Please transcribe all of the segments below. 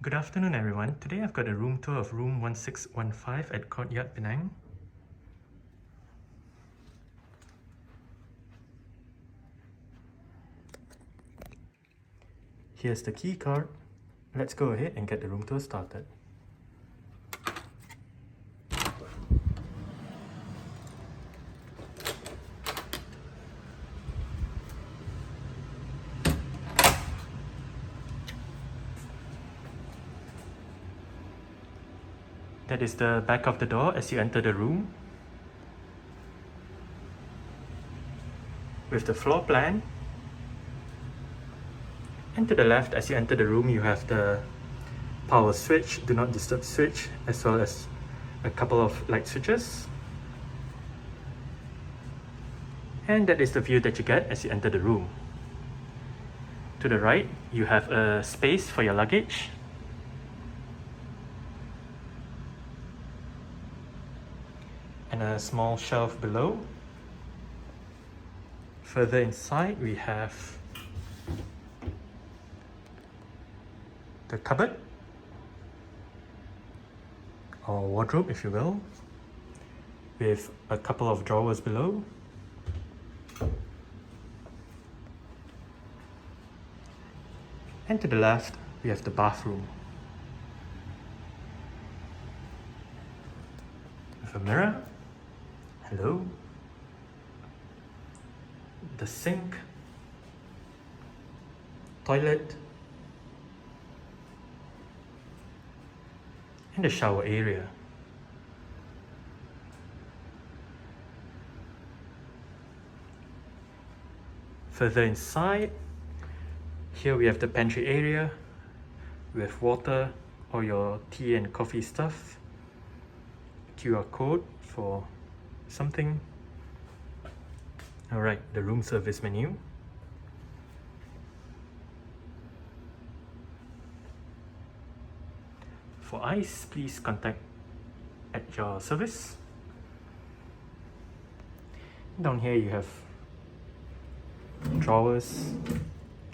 Good afternoon everyone. Today I've got a room tour of room 1615 at Courtyard Penang. Here's the key card. Let's go ahead and get the room tour started. That is the back of the door as you enter the room. With the floor plan. And to the left as you enter the room you have the power switch, do not disturb switch, as well as a couple of light switches. And that is the view that you get as you enter the room. To the right you have a space for your luggage. And a small shelf below. Further inside we have the cupboard, or wardrobe if you will, with a couple of drawers below. And to the left we have the bathroom with a mirror. Hello. The sink, toilet, and the shower area. Further inside, here we have the pantry area with water or your tea and coffee stuff, QR code for something. Alright, the room service menu. For ice, please contact at your service. Down here you have drawers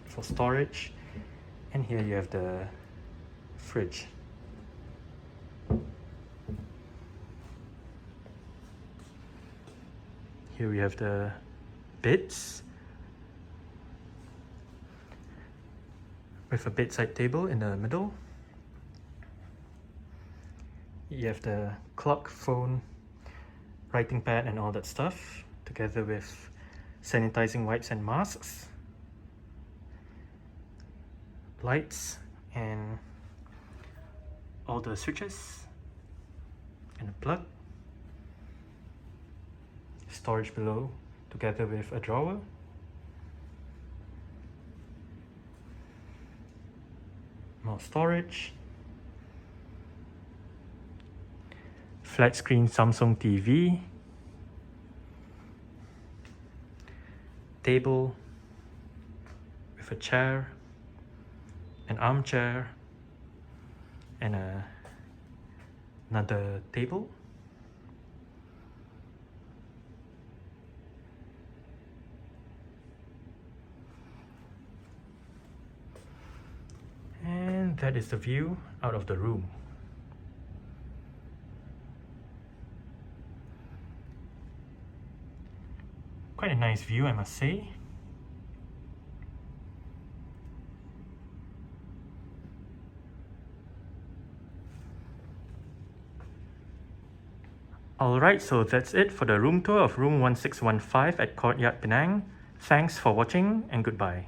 for storage, and here you have the fridge. Here we have the beds with a bedside table in the middle. You have the clock, phone, writing pad and all that stuff, together with sanitizing wipes and masks, lights and all the switches and a plug. Storage below, together with a drawer. More storage. Flat screen Samsung TV. Table with a chair, an armchair, and another table. And that is the view out of the room. Quite a nice view, I must say. Alright, so that's it for the room tour of room 1615 at Courtyard Penang. Thanks for watching and goodbye.